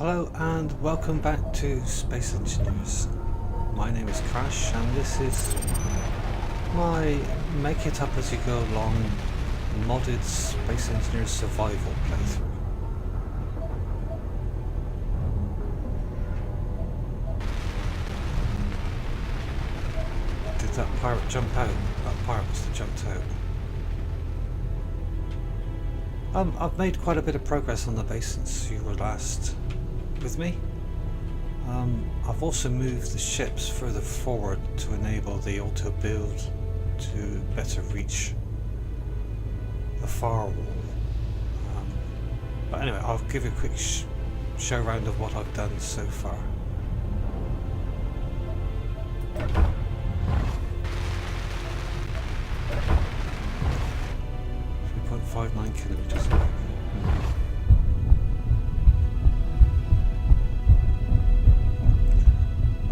Hello and welcome back to Space Engineers. My name is C.R.Ash and this is my make it up as you go along modded Space Engineers survival playthrough. Did that pirate jump out? That pirate must have jumped out. I've made quite a bit of progress on the base since you were last with me. I've also moved the ships further forward to enable the auto build to better reach the firewall. But anyway, I'll give you a quick show round of what I've done so far. .59 kilometers.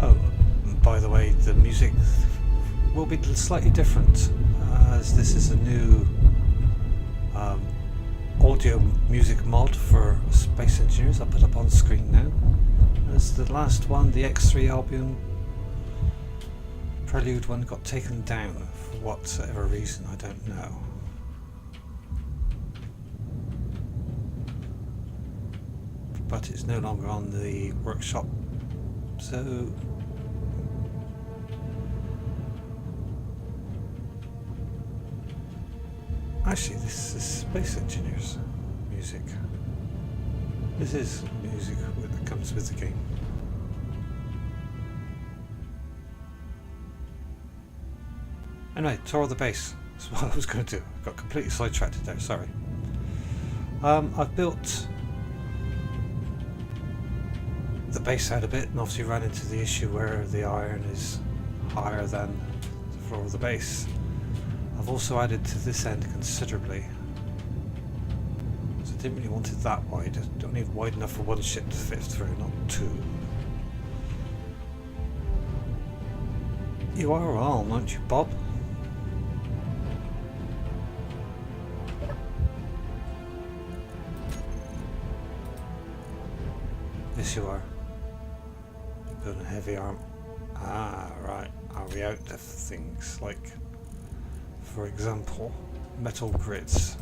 Oh, by the way, the music will be slightly different as this is a new audio music mod for Space Engineers. I'll put up on screen now. As the last one, the X3 album Prelude one, got taken down for whatever reason, I don't know. But it's no longer on the workshop, so actually this is Space Engineers music. This is music that comes with the game. Anyway, tour of the base. That's what I was going to do. I got completely sidetracked there, sorry. I've built the base out a bit and obviously ran into the issue where the iron is higher than the floor of the base. I've also added to this end considerably, so I didn't really want it that wide. I don't need wide enough for one ship to fit through, not two. You are on, aren't you, Bob? Yes, you are. Building heavy arm. Ah, right. Are we out of things like, for example, metal grids?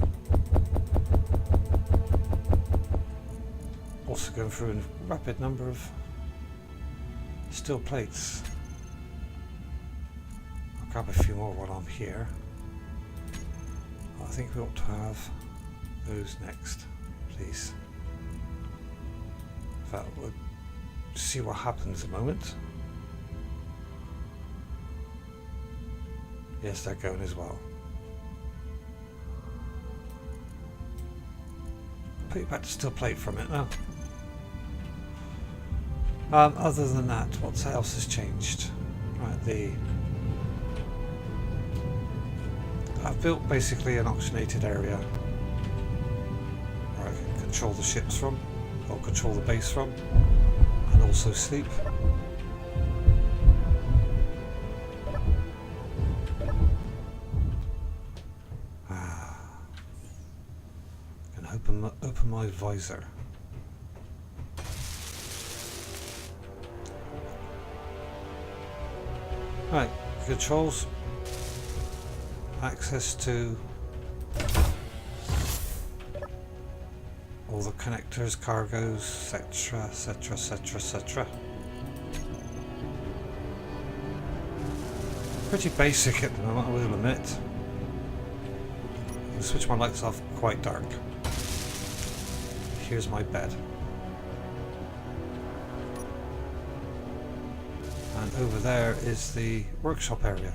Also going through a rapid number of steel plates. I'll grab a few more while I'm here. I think we ought to have those next, please. That would see what happens a moment. Yes, they're going as well. Put you back to steel plate for a minute now. Other than that, what else has changed? Right, I've built basically an oxygenated area where I can control the ships from, or control the base from, and also sleep. And open my visor. Right, controls, access to all the connectors, cargoes, etc, etc, etc, etc. Pretty basic at the moment, I will admit. I'll switch my lights off quite dark. Here's my bed. And over there is the workshop area.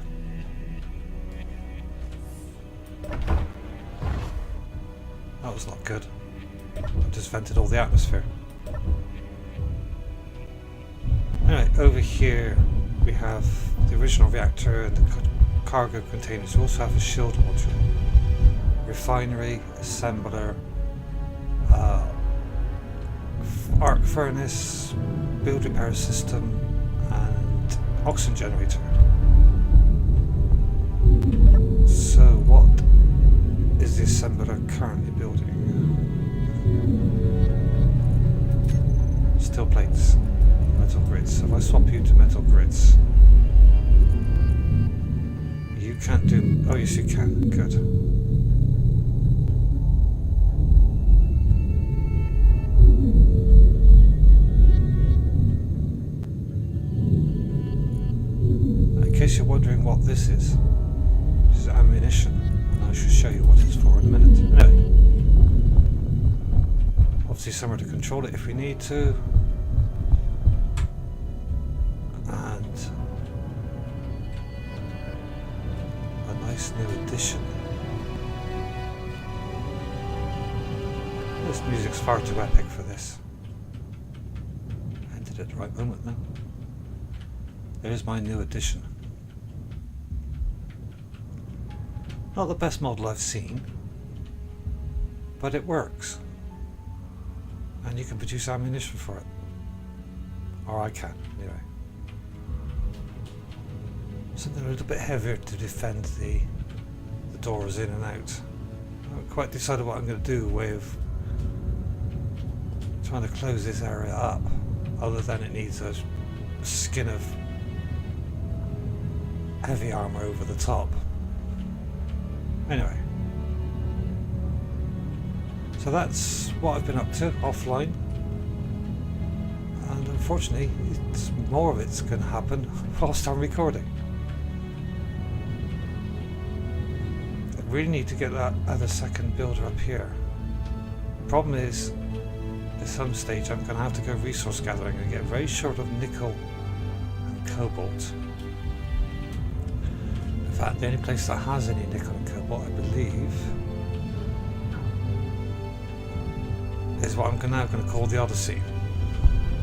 That was not good. I just vented all the atmosphere. Anyway, over here we have the original reactor and the cargo containers. We also have a shield module, refinery, assembler, arc furnace, build repair system, and oxygen generator. So what is the assembler currently building? steel plates, metal grids. So if I swap you to metal grids, you can't do... Oh yes you can, good. In case you're wondering what this is ammunition, and I shall show you what it's for in a minute. Anyway, obviously somewhere to control it if we need to, and a nice new addition. This music's far too epic for this. Ended at the right moment now. There's my new addition. Not the best model I've seen, but it works. And you can produce ammunition for it. Or I can, anyway. Something a little bit heavier to defend the doors in and out. I haven't quite decided what I'm going to do, a way of trying to close this area up, other than it needs a skin of heavy armour over the top. Anyway, so that's what I've been up to offline, and unfortunately more of it's going to happen whilst I'm recording. I really need to get that other second builder up here. The problem is, at some stage I'm going to have to go resource gathering and get very short of nickel and cobalt. In fact, the only place that has any nickel and cobalt, I believe, is what I'm now going to call the Odyssey,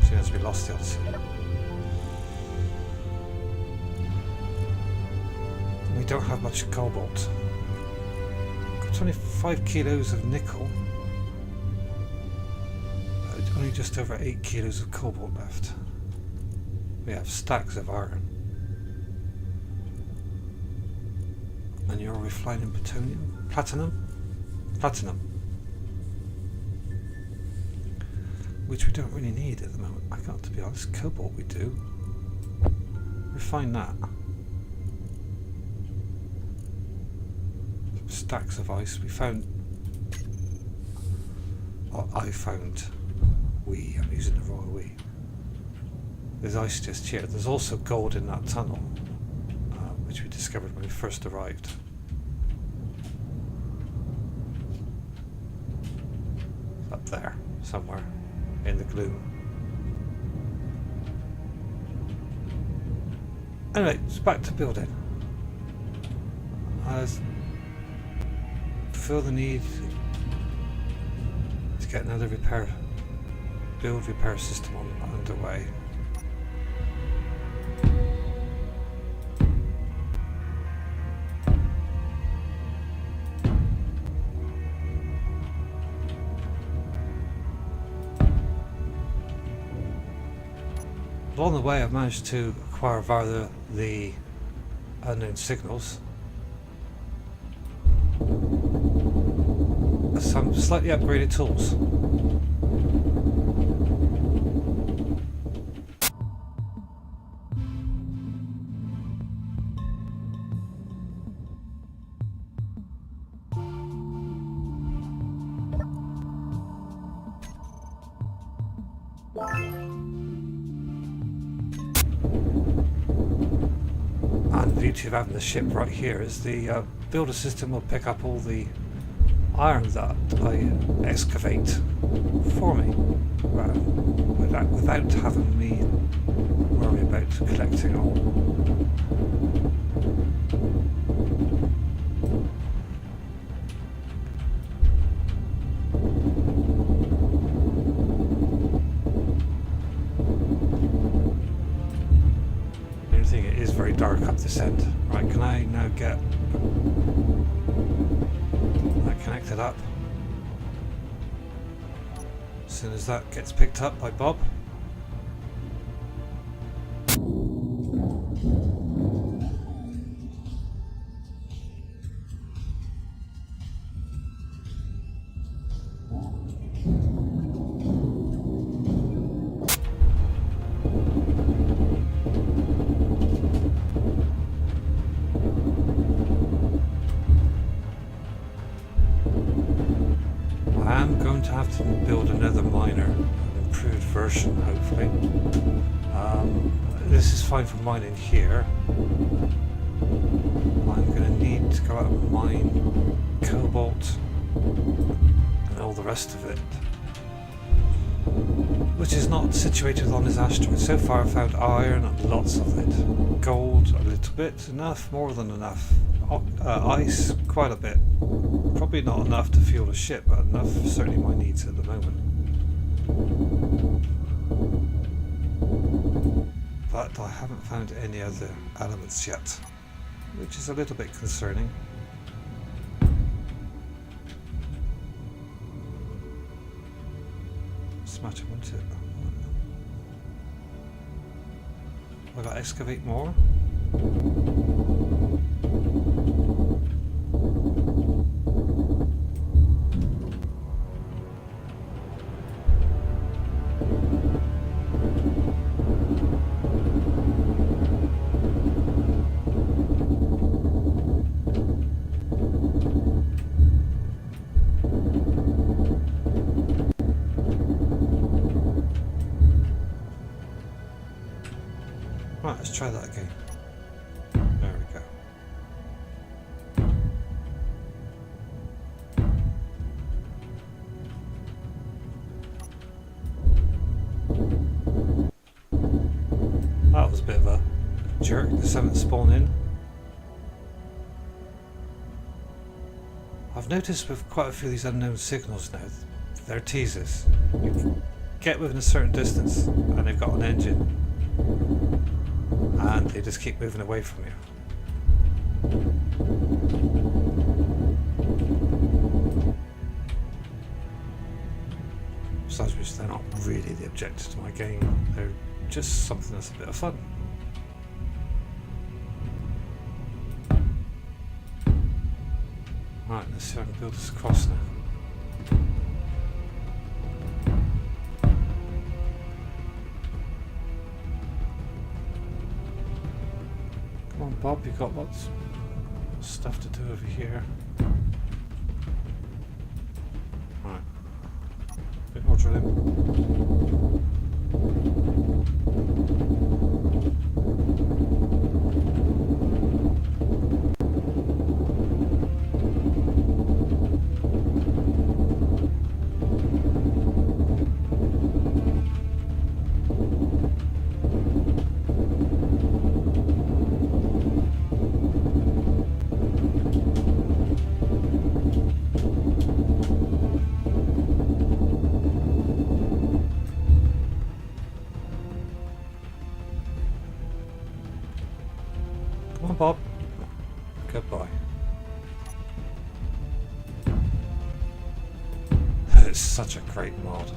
seeing as we lost the Odyssey. We don't have much cobalt. Got 25 kilos of nickel, but only just over 8 kilos of cobalt left. We have stacks of iron. And you're refining platinum, which we don't really need at the moment. I got to be honest, cobalt we do. Refine that. Stacks of ice. We found. Oh, I found. I'm using the royal we. There's ice just here. There's also gold in that tunnel, which we discovered when we first arrived. Up there, somewhere, in the gloom. Anyway, it's back to building. I feel the need to get another repair system underway. Along the way I've managed to acquire via the unknown signals some slightly upgraded tools. And the beauty of having the ship right here is the builder system will pick up all the iron that I excavate for me, without having me worry about collecting all. The only thing, it is very dark up this end. Right, can I now get that connected up? As soon as that gets picked up by Bob. and build another miner, an improved version hopefully. This is fine for mining here. I'm going to need to go out and mine cobalt and all the rest of it, which is not situated on this asteroid. So far I've found iron, lots of it. Gold, a little bit, enough, more than enough. Ice, quite a bit. Probably not enough to fuel a ship, but enough for certainly my needs at the moment. But I haven't found any other elements yet, which is a little bit concerning. Smash it, won't it? Have I got to excavate more? Right, let's try that again. There we go. That was a bit of a jerk, the 7th spawn in. I've noticed with quite a few of these unknown signals now, they're teasers. You can get within a certain distance and they've got an engine, and they just keep moving away from you. Besides which, they're not really the objective to my game, they're just something that's a bit of fun. Right, let's see if I can build this across now. Come on, Bob, you've got lots of stuff to do over here. Right, a bit more drilling. Come on, Bob. Goodbye. It's such a great mod.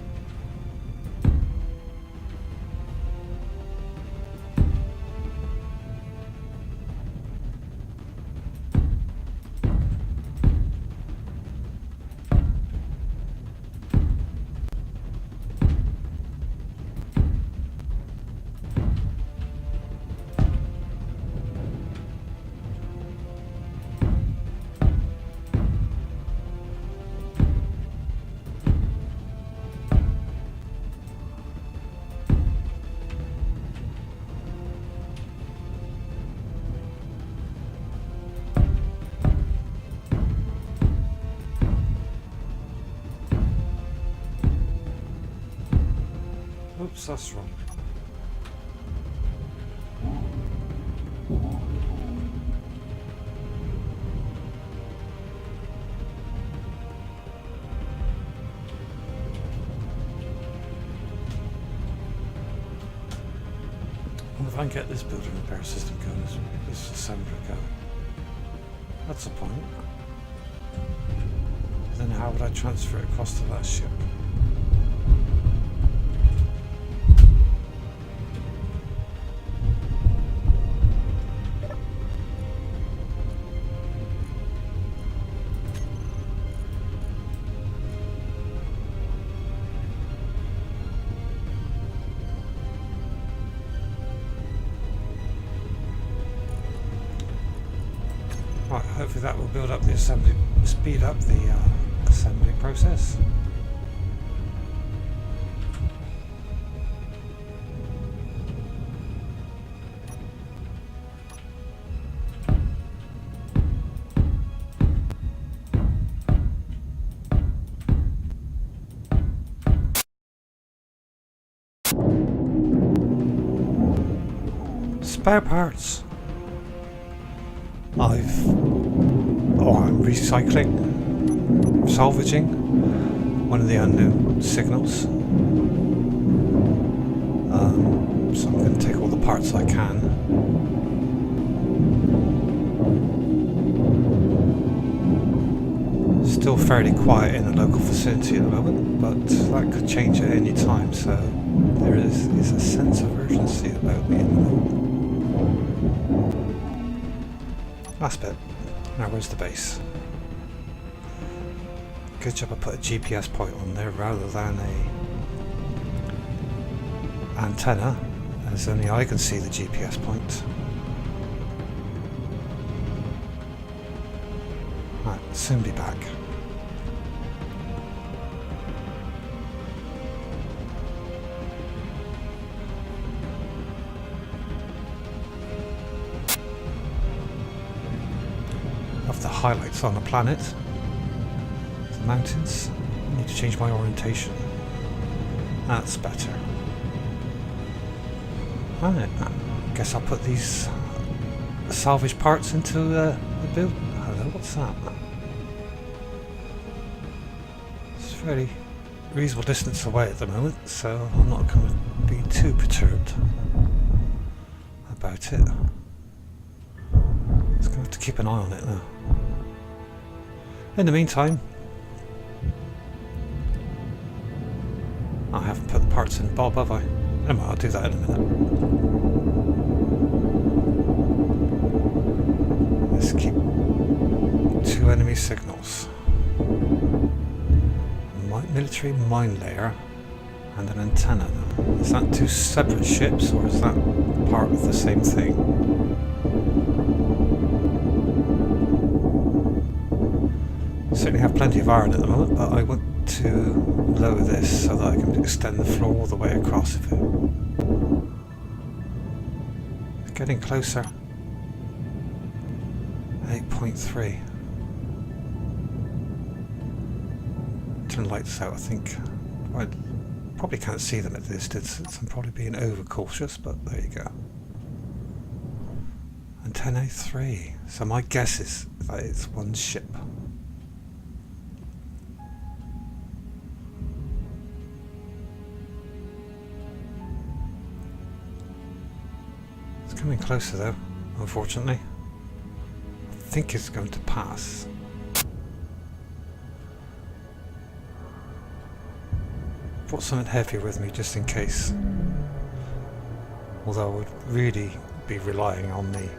Oops, that's wrong. If I can get this build and repair system going, this assembler going. That's the point. Then how would I transfer it across to that ship? Right, hopefully that will build up the assembly, speed up the assembly process. Spare parts. I'm recycling, salvaging one of the unknown signals. So I'm going to take all the parts I can. Still fairly quiet in the local vicinity at the moment, but that could change at any time, so there is a sense of urgency about me at the moment. Last bit. Now where's the base? Good job I put a GPS point on there rather than a antenna, as only I can see the GPS point. Right, soon be back. Of the highlights on the planet, the mountains. I need to change my orientation. That's better. Right, I guess I'll put these salvage parts into the build. Hello, what's that? It's a fairly reasonable distance away at the moment, so I'm not going to be too perturbed about it. Just going to have to keep an eye on it now. In the meantime, I haven't put the parts in Bob, have I? Anyway, I'll do that in a minute. Let's keep 2 enemy signals. Military mine layer and an antenna. Is that 2 separate ships, or is that part of the same thing? Certainly have plenty of iron at the moment, but I want to lower this so that I can extend the floor all the way across of it. Getting closer. 8.3. Turn the lights out, I think. I probably can't see them at this distance. I'm probably being overcautious, but there you go. Antenna 3. So my guess is that it's one ship. Coming closer though, unfortunately. I think it's going to pass. Brought something heavier with me just in case. Although I would really be relying on the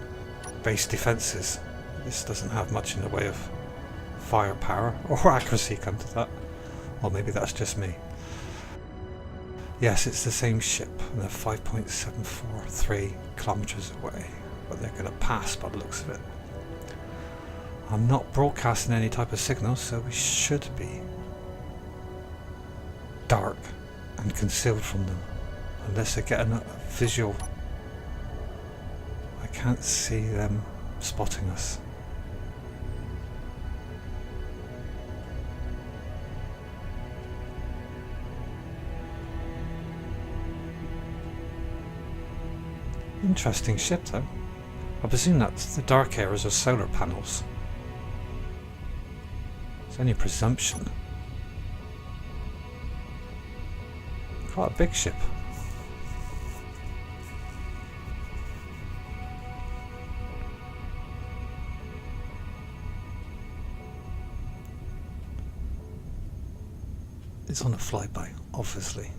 base defences. This doesn't have much in the way of firepower or accuracy, come to that. Or maybe that's just me. Yes, it's the same ship, and they're 5.743 kilometres away, but they're going to pass by the looks of it. I'm not broadcasting any type of signal, so we should be dark and concealed from them, unless I get a visual. I can't see them spotting us. Interesting ship though. I presume that the dark areas are solar panels. It's only a presumption. Quite a big ship. It's on a flyby, obviously.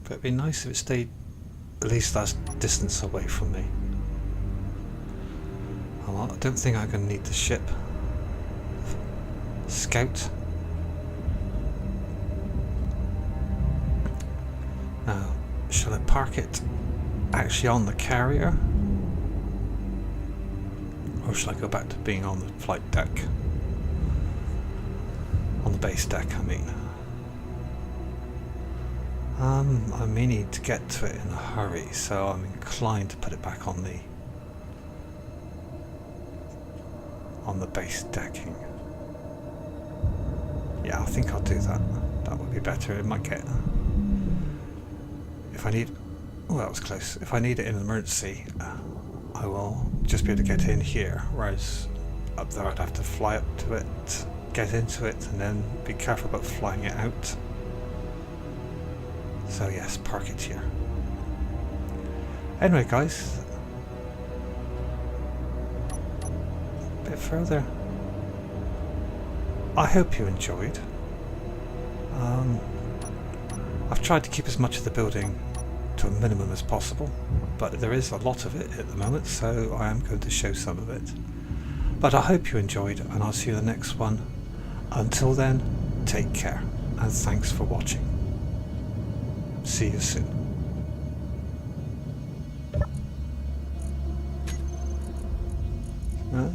But it'd be nice if it stayed at least that distance away from me. Well, I don't think I'm going to need the ship. Scout. Now, shall I park it actually on the carrier? Or shall I go back to being on the flight deck? On the base deck, I mean. I may need to get to it in a hurry, so I'm inclined to put it back on the base decking. Yeah, I think I'll do that. That would be better. It might get... If I need... Oh, that was close. If I need it in an emergency, I will just be able to get in here, whereas up there I'd have to fly up to it, get into it, and then be careful about flying it out. So yes, park it here. Anyway guys, a bit further. I hope you enjoyed. I've tried to keep as much of the building to a minimum as possible, but there is a lot of it at the moment, so I am going to show some of it. But I hope you enjoyed, and I'll see you in the next one. Until then, take care, and thanks for watching. See you soon.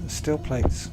Steel plates.